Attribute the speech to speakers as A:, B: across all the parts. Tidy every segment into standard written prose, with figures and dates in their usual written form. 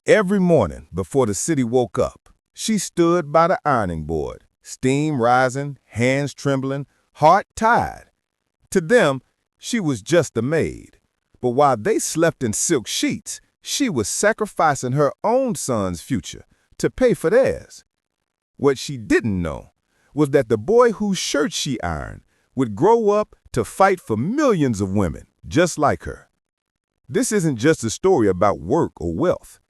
A: Every morning before the city woke up, she stood by the ironing board, steam rising, hands trembling, heart tired. To them, she was just a maid. But while they slept in silk sheets, she was sacrificing her own son's future to pay for theirs. What she didn't know was that the boy whose shirt she ironed would grow up to fight for millions of women just like her. This isn't just a story about work or wealth.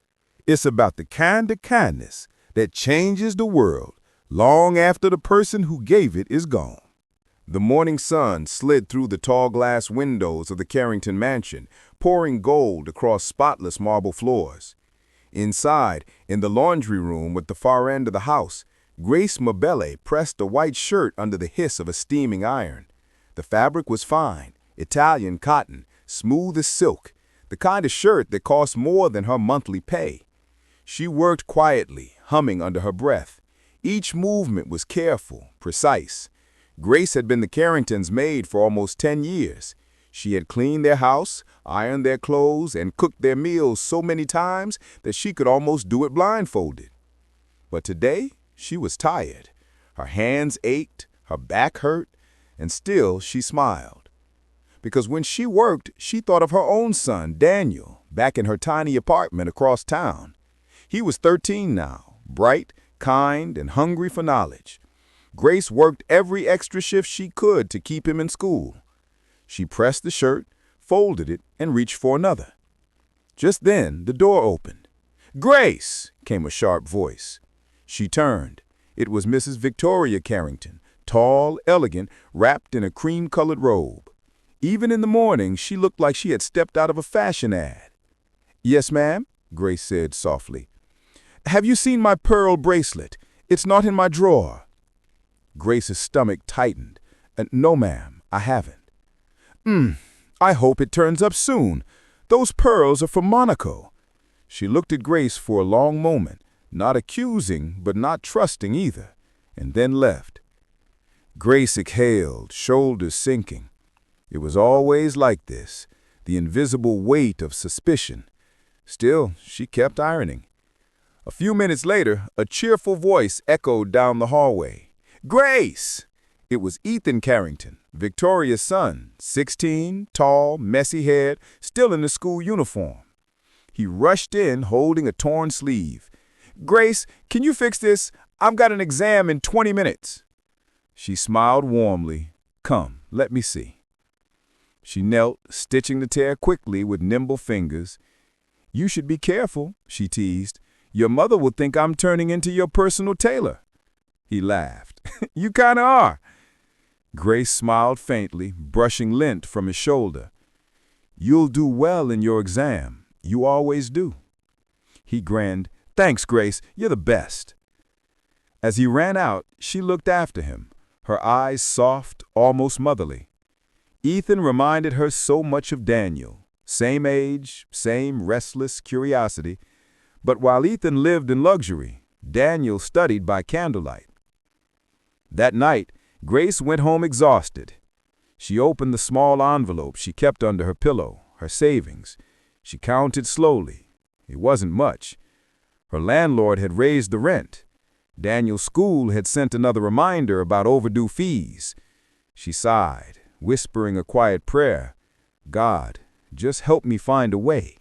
A: It's about the kind of kindness that changes the world long after the person who gave it is gone. The morning sun slid through the tall glass windows of the Carrington mansion, pouring gold across spotless marble floors. Inside, in the laundry room at the far end of the house, Grace Mabelle pressed a white shirt under the hiss of a steaming iron. The fabric was fine, Italian cotton, smooth as silk, the kind of shirt that cost more than her monthly pay. She worked quietly, humming under her breath. Each movement was careful, precise. Grace had been the Carringtons' maid for almost 10 years. She had cleaned their house, ironed their clothes, and cooked their meals so many times that she could almost do it blindfolded. But today, she was tired. Her hands ached, her back hurt, and still she smiled. Because when she worked, she thought of her own son, Daniel, back in her tiny apartment across town. He was 13 now, bright, kind, and hungry for knowledge. Grace worked every extra shift she could to keep him in school. She pressed the shirt, folded it, and reached for another. Just then, the door opened. "Grace!" came a sharp voice. She turned. It was Mrs. Victoria Carrington, tall, elegant, wrapped in a cream-colored robe. Even in the morning, she looked like she had stepped out of a fashion ad. "Yes, ma'am," Grace said softly. "Have you seen my pearl bracelet? It's not in my drawer." Grace's stomach tightened. "No, ma'am, I haven't." I hope it turns up soon. Those pearls are from Monaco." She looked at Grace for a long moment, not accusing but not trusting either, and then left. Grace exhaled, shoulders sinking. It was always like this, the invisible weight of suspicion. Still, she kept ironing. A few minutes later, a cheerful voice echoed down the hallway. "Grace!" It was Ethan Carrington, Victoria's son, 16, tall, messy-haired, still in the school uniform. He rushed in, holding a torn sleeve. "Grace, can you fix this? I've got an exam in 20 minutes." She smiled warmly. "Come, let me see." She knelt, stitching the tear quickly with nimble fingers. "You should be careful," she teased. "Your mother will think I'm turning into your personal tailor." He laughed. "You kinda are." Grace smiled faintly, brushing lint from his shoulder. "You'll do well in your exam. You always do." He grinned. "Thanks, Grace. You're the best." As he ran out, she looked after him, her eyes soft, almost motherly. Ethan reminded her so much of Daniel. Same age, same restless curiosity. But while Ethan lived in luxury, Daniel studied by candlelight. That night, Grace went home exhausted. She opened the small envelope she kept under her pillow, her savings. She counted slowly. It wasn't much. Her landlord had raised the rent. Daniel's school had sent another reminder about overdue fees. She sighed, whispering a quiet prayer. "God, just help me find a way."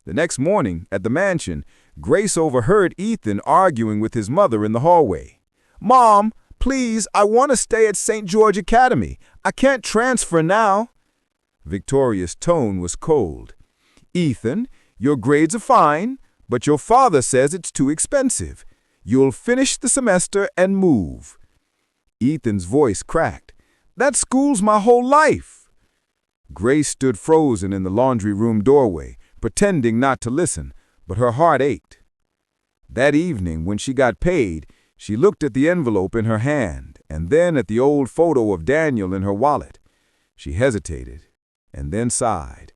A: The next morning, at the mansion, Grace overheard Ethan arguing with his mother in the hallway. "Mom, please, I want to stay at St. George Academy. I can't transfer now." Victoria's tone was cold. "Ethan, your grades are fine, but your father says it's too expensive. You'll finish the semester and move." Ethan's voice cracked. "That school's my whole life." Grace stood frozen in the laundry room doorway, pretending not to listen, but her heart ached. That evening, when she got paid, she looked at the envelope in her hand, and then at the old photo of Daniel in her wallet. She hesitated, and then sighed.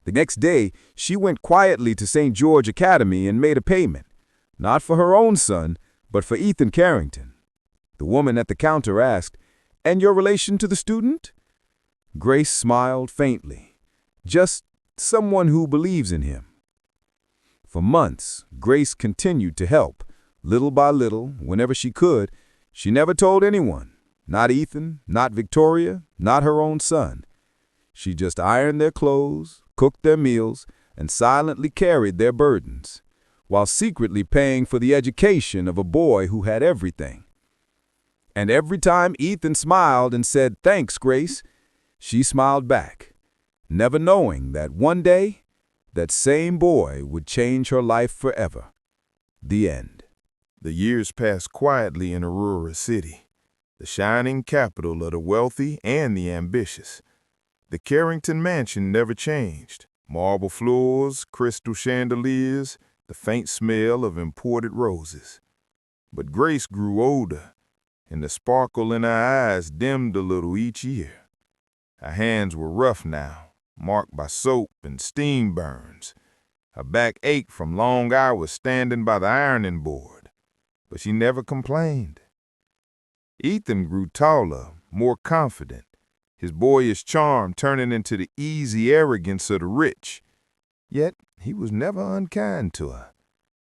A: The next day, she went quietly to St. George Academy and made a payment, not for her own son, but for Ethan Carrington. The woman at the counter asked, "And your relation to the student?" Grace smiled faintly. "Just someone who believes in him." For months, Grace continued to help, little by little, whenever she could. She never told anyone, not Ethan, not Victoria, not her own son. She just ironed their clothes, cooked their meals, and silently carried their burdens, while secretly paying for the education of a boy who had everything. And every time Ethan smiled and said, "Thanks, Grace," she smiled back, never knowing that one day, that same boy would change her life forever. The end.
B: The years passed quietly in Aurora City, the shining capital of the wealthy and the ambitious. The Carrington mansion never changed. Marble floors, crystal chandeliers, the faint smell of imported roses. But Grace grew older, and the sparkle in her eyes dimmed a little each year. Her hands were rough now, marked by soap and steam burns. Her back ached from long hours standing by the ironing board, but she never complained. Ethan grew taller, more confident, his boyish charm turning into the easy arrogance of the rich. Yet he was never unkind to her.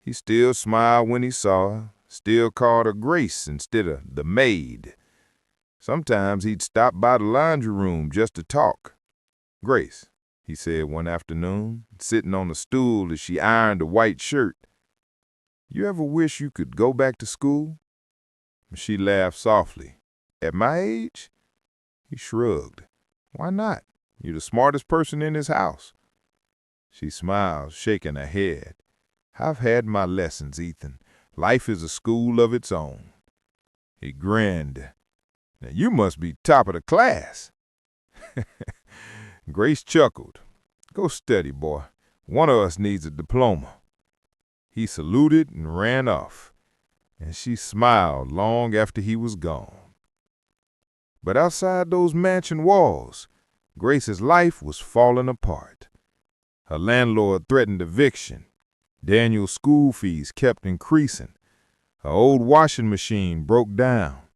B: He still smiled when he saw her, still called her Grace instead of the Maid. Sometimes he'd stop by the laundry room just to talk. "Grace," he said one afternoon, sitting on a stool as she ironed a white shirt, "you ever wish you could go back to school?" She laughed softly. "At my age?" He shrugged. "Why not? You're the smartest person in this house." She smiled, shaking her head. "I've had my lessons, Ethan. Life is a school of its own." He grinned. "Now you must be top of the class." Grace chuckled. "Go study, boy. One of us needs a diploma." He saluted and ran off, and she smiled long after he was gone. But outside those mansion walls, Grace's life was falling apart. Her landlord threatened eviction. Daniel's school fees kept increasing. Her old washing machine broke down.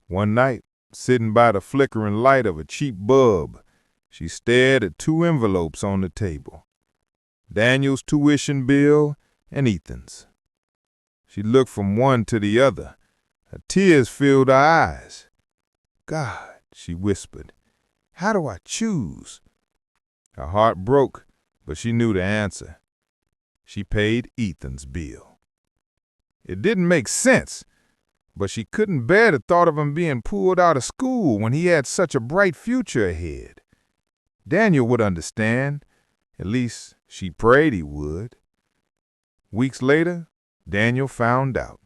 B: One night, sitting by the flickering light of a cheap bulb, she stared at two envelopes on the table, Daniel's tuition bill and Ethan's. She looked from one to the other. Her tears filled her eyes. "God," she whispered, "how do I choose?" Her heart broke, but she knew the answer. She paid Ethan's bill. It didn't make sense, but she couldn't bear the thought of him being pulled out of school when he had such a bright future ahead. Daniel would understand. At least, she prayed he would. Weeks later, Daniel found out.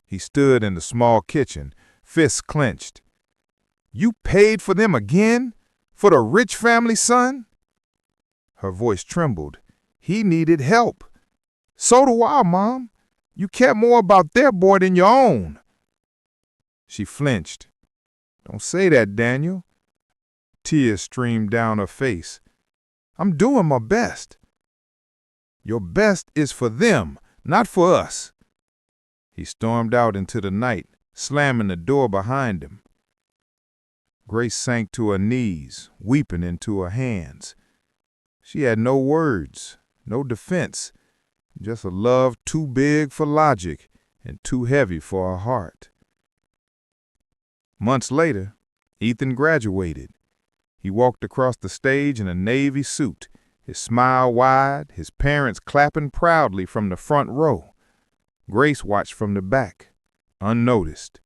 B: He stood in the small kitchen, fists clenched. "You paid for them again? For the rich family son?" Her voice trembled. "He needed help. So do I, Mom. You care more about their boy than your own." She flinched. "Don't say that, Daniel." Tears streamed down her face. "I'm doing my best." "Your best is for them, not for us." He stormed out into the night, slamming the door behind him. Grace sank to her knees, weeping into her hands. She had no words, no defense, just a love too big for logic and too heavy for her heart. Months later, Ethan graduated. He walked across the stage in a navy suit, his smile wide, his parents clapping proudly from the front row. Grace watched from the back, unnoticed.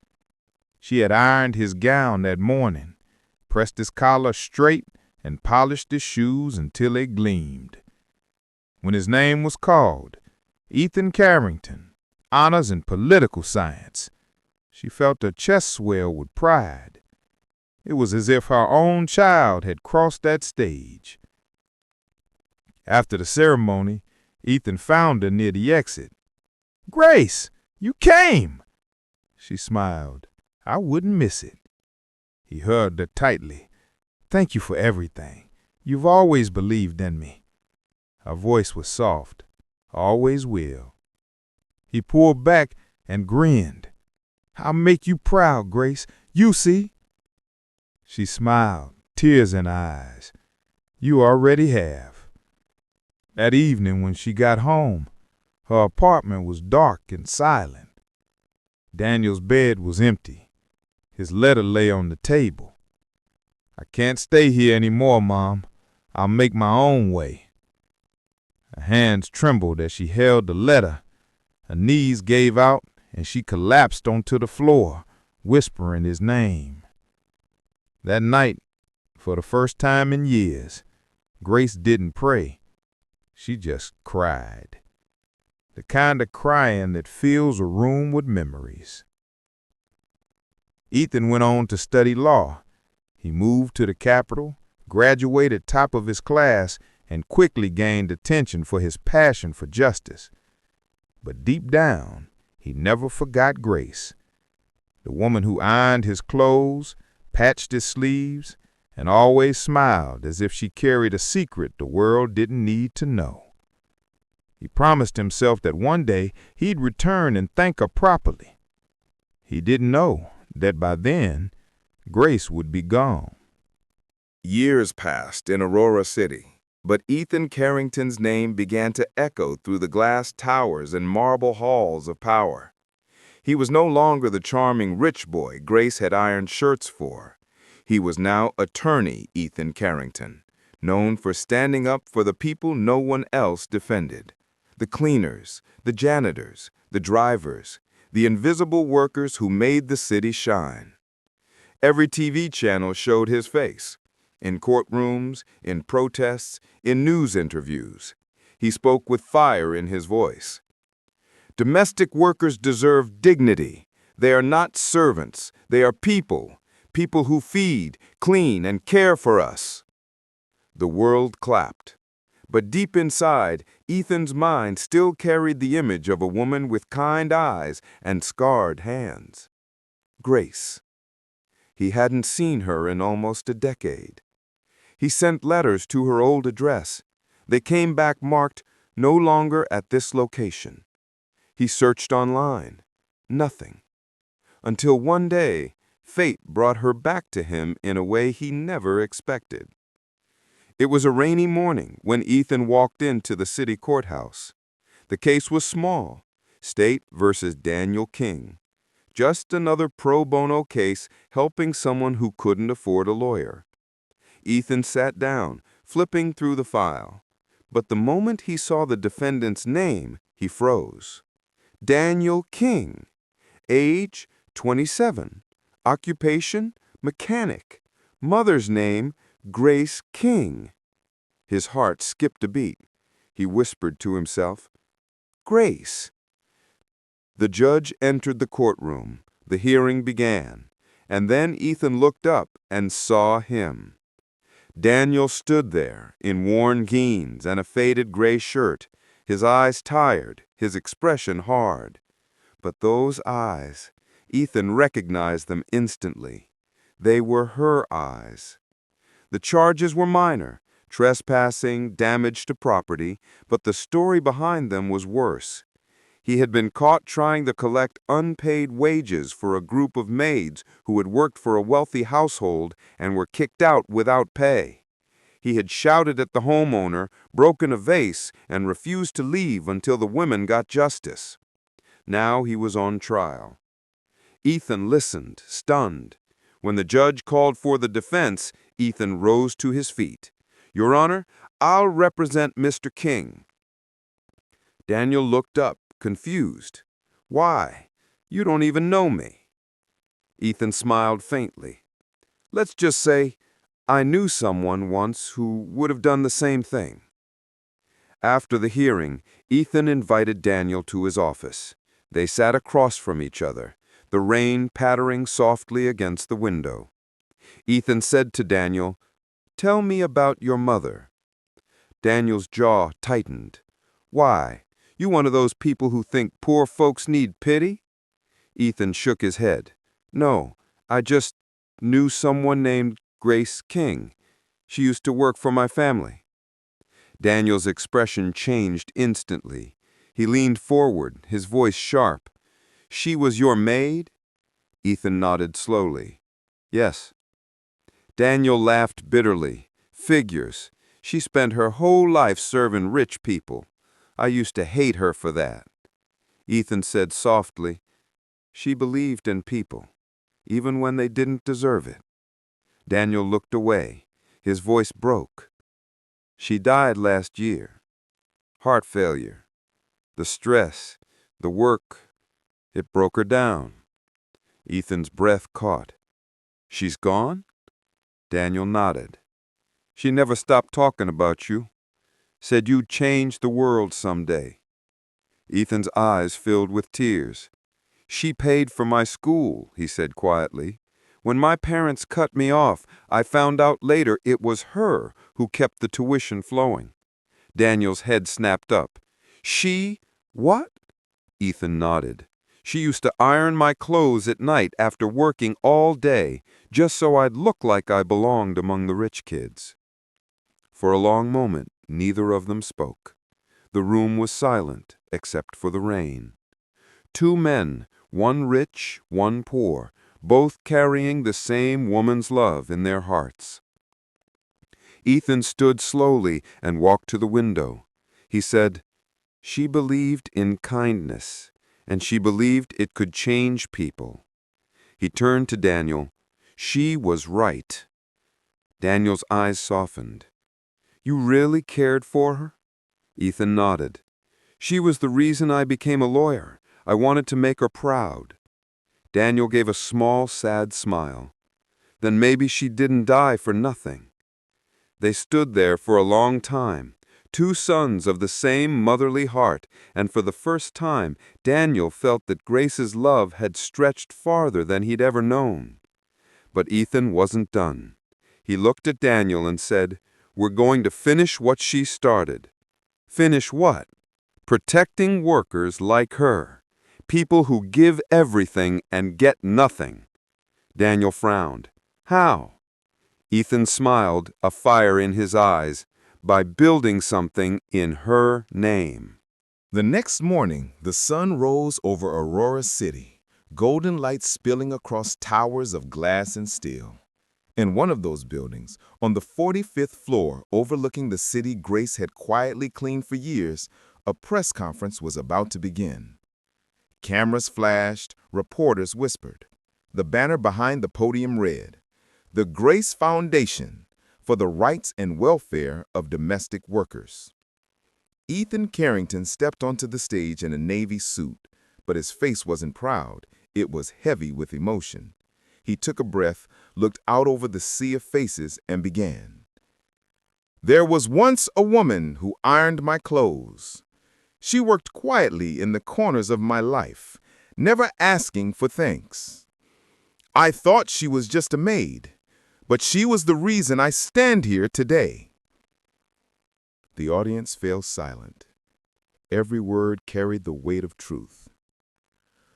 B: She had ironed his gown that morning, pressed his collar straight, and polished his shoes until they gleamed. When his name was called, Ethan Carrington, honors in political science, she felt her chest swell with pride. It was as if her own child had crossed that stage. After the ceremony, Ethan found her near the exit. "Grace, you came!" She smiled. "I wouldn't miss it." He hugged her tightly. "Thank you for everything. You've always believed in me." Her voice was soft. "Always will." He pulled back and grinned. "I'll make you proud, Grace. You see." She smiled, tears in her eyes. "You already have." That evening when she got home, her apartment was dark and silent. Daniel's bed was empty. His letter lay on the table. "I can't stay here anymore, Mom. I'll make my own way." Her hands trembled as she held the letter. Her knees gave out, and she collapsed onto the floor, whispering his name. That night, for the first time in years, Grace didn't pray. She just cried. The kind of crying that fills a room with memories. Ethan went on to study law. He moved to the capital, graduated top of his class, and quickly gained attention for his passion for justice. But deep down, he never forgot Grace, the woman who ironed his clothes, patched his sleeves, and always smiled as if she carried a secret the world didn't need to know. He promised himself that one day he'd return and thank her properly. He didn't know that by then, Grace would be gone.
A: Years passed in Aurora City, but Ethan Carrington's name began to echo through the glass towers and marble halls of power. He was no longer the charming rich boy Grace had ironed shirts for. He was now attorney Ethan Carrington, known for standing up for the people no one else defended. The cleaners, the janitors, the drivers, the invisible workers who made the city shine. Every TV channel showed his face. In courtrooms, in protests, in news interviews. He spoke with fire in his voice. Domestic workers deserve dignity. They are not servants. They are people. People who feed, clean, and care for us. The world clapped. But deep inside, Ethan's mind still carried the image of a woman with kind eyes and scarred hands. Grace. He hadn't seen her in almost a decade. He sent letters to her old address. They came back marked, "No longer at this location." He searched online. Nothing. Until one day, fate brought her back to him in a way he never expected. It was a rainy morning when Ethan walked into the city courthouse. The case was small, State versus Daniel King. Just another pro bono case helping someone who couldn't afford a lawyer. Ethan sat down, flipping through the file. But the moment he saw the defendant's name, he froze. Daniel King. Age, 27. Occupation, mechanic. Mother's name, Grace King. His heart skipped a beat. He whispered to himself, "Grace." The judge entered the courtroom. The hearing began. And then Ethan looked up and saw him. Daniel stood there in worn jeans and a faded gray shirt, his eyes tired, his expression hard. But those eyes, Ethan recognized them instantly. They were her eyes. The charges were minor, trespassing, damage to property, but the story behind them was worse. He had been caught trying to collect unpaid wages for a group of maids who had worked for a wealthy household and were kicked out without pay. He had shouted at the homeowner, broken a vase, and refused to leave until the women got justice. Now he was on trial. Ethan listened, stunned. When the judge called for the defense, Ethan rose to his feet. "Your Honor, I'll represent Mr. King." Daniel looked up, confused. "Why? You don't even know me." Ethan smiled faintly. "Let's just say I knew someone once who would have done the same thing." After the hearing, Ethan invited Daniel to his office. They sat across from each other, the rain pattering softly against the window. Ethan said to Daniel, "Tell me about your mother." Daniel's jaw tightened. "Why? You one of those people who think poor folks need pity?" Ethan shook his head. "No, I just knew someone named Grace King. She used to work for my family." Daniel's expression changed instantly. He leaned forward, his voice sharp. "She was your maid?" Ethan nodded slowly. "Yes." Daniel laughed bitterly. "Figures.
C: She spent her whole life serving rich people. I used to hate her for that." Ethan said softly, "She believed in people, even when they didn't deserve it." Daniel looked away. His voice broke. "She died last year. Heart failure. The stress, the work, it broke her down." Ethan's breath caught. "She's gone?" Daniel nodded. "She never stopped talking about you. Said you'd change the world someday." Ethan's eyes filled with tears. "She paid for my school," he said quietly. "When my parents cut me off, I found out later it was her who kept the tuition flowing." Daniel's head snapped up. "She? What?" Ethan nodded. "She used to iron my clothes at night after working all day, just so I'd look like I belonged among the rich kids." For a long moment, neither of them spoke. The room was silent, except for the rain. Two men, one rich, one poor, both carrying the same woman's love in their hearts. Ethan stood slowly and walked to the window. He said, "She believed in kindness, and she believed it could change people." He turned to Daniel. "She was right." Daniel's eyes softened. "You really cared for her?" Ethan nodded. "She was the reason I became a lawyer. I wanted to make her proud." Daniel gave a small, sad smile. "Then maybe she didn't die for nothing." They stood there for a long time, two sons of the same motherly heart, and for the first time, Daniel felt that Grace's love had stretched farther than he'd ever known. But Ethan wasn't done. He looked at Daniel and said, "We're going to finish what she started." "Finish what?" "Protecting workers like her. People who give everything and get nothing." Daniel frowned. "How?" Ethan smiled, a fire in his eyes. "By building something in her name."
A: The next morning, the sun rose over Aurora City, golden light spilling across towers of glass and steel. In one of those buildings, on the 45th floor overlooking the city Grace had quietly cleaned for years, a press conference was about to begin. Cameras flashed, reporters whispered. The banner behind the podium read, "The Grace Foundation for the Rights and Welfare of Domestic Workers." Ethan Carrington stepped onto the stage in a navy suit, but his face wasn't proud. It was heavy with emotion. He took a breath, looked out over the sea of faces, and began. "There was once a woman who ironed my clothes. She worked quietly in the corners of my life, never asking for thanks. I thought she was just a maid, but she was the reason I stand here today." The audience fell silent. Every word carried the weight of truth.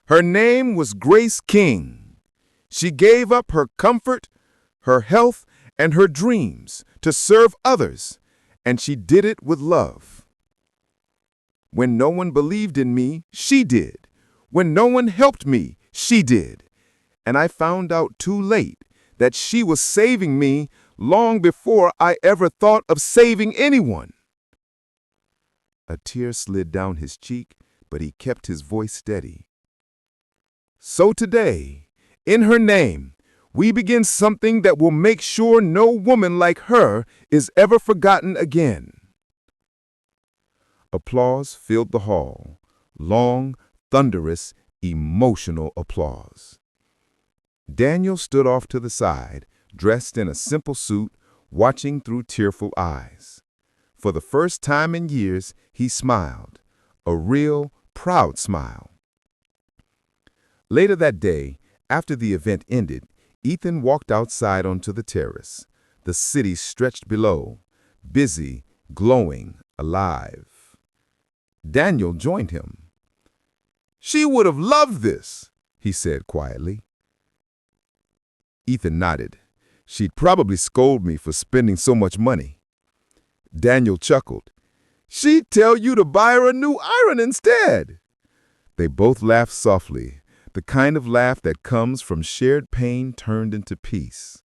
A: "Her name was Grace King. She gave up her comfort, her health, and her dreams to serve others, and she did it with love. When no one believed in me, she did. When no one helped me, she did. And I found out too late that she was saving me long before I ever thought of saving anyone." A tear slid down his cheek, but he kept his voice steady. "So today, in her name, we begin something that will make sure no woman like her is ever forgotten again." Applause filled the hall. Long, thunderous, emotional applause. Daniel stood off to the side, dressed in a simple suit, watching through tearful eyes. For the first time in years, he smiled, a real, proud smile. Later that day, after the event ended, Ethan walked outside onto the terrace. The city stretched below, busy, glowing, alive. Daniel joined him. "She would have loved this," he said quietly. Ethan nodded. "She'd probably scold me for spending so much money." Daniel chuckled. "She'd tell you to buy her a new iron instead." They both laughed softly, the kind of laugh that comes from shared pain turned into peace.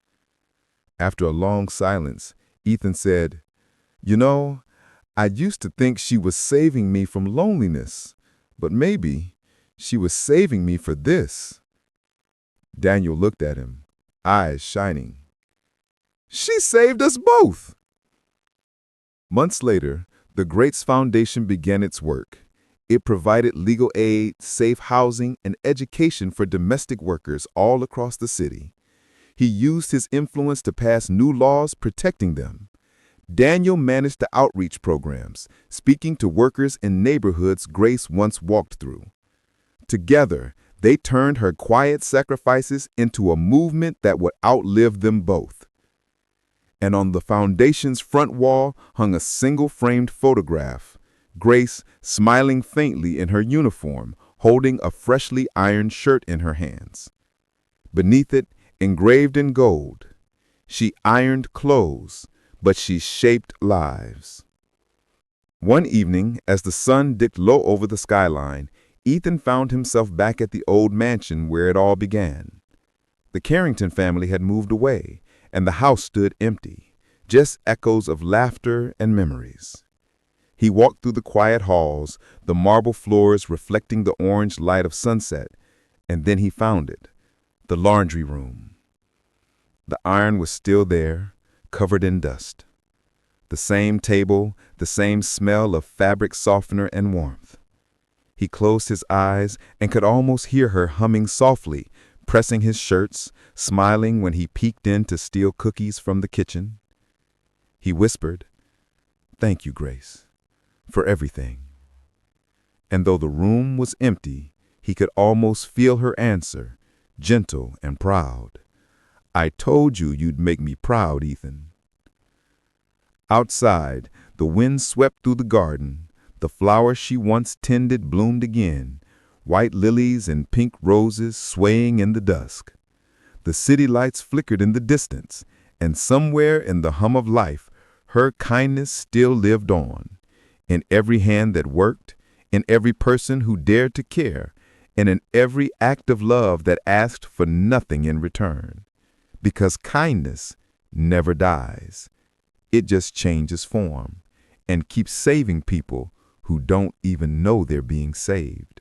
A: After a long silence, Ethan said, You know, I used to think she was saving me from loneliness, but maybe she was saving me for this. Daniel looked at him, eyes shining. She saved us both! Months later, the Grace Foundation began its work. It provided legal aid, safe housing, and education for domestic workers all across the city. He used his influence to pass new laws protecting them. Daniel managed the outreach programs, speaking to workers in neighborhoods Grace once walked through. Together, they turned her quiet sacrifices into a movement that would outlive them both. And on the foundation's front wall hung a single-framed photograph, Grace smiling faintly in her uniform, holding a freshly ironed shirt in her hands. Beneath it, engraved in gold, she ironed clothes, but she shaped lives. One evening, as the sun dipped low over the skyline, Ethan found himself back at the old mansion where it all began. The Carrington family had moved away, and the house stood empty, just echoes of laughter and memories. He walked through the quiet halls, the marble floors reflecting the orange light of sunset, and then he found it, the laundry room. The iron was still there, covered in dust. The same table, the same smell of fabric softener and warmth. He closed his eyes and could almost hear her humming softly, pressing his shirts, smiling when he peeked in to steal cookies from the kitchen. He whispered, "Thank you, Grace, for everything." And though the room was empty, he could almost feel her answer, gentle and proud. "I told you you'd make me proud, Ethan." Outside, the wind swept through the garden. The flowers she once tended bloomed again, white lilies and pink roses swaying in the dusk. The city lights flickered in the distance, and somewhere in the hum of life, her kindness still lived on, in every hand that worked, in every person who dared to care, and in every act of love that asked for nothing in return. Because kindness never dies. It just changes form and keeps saving people who don't even know they're being saved.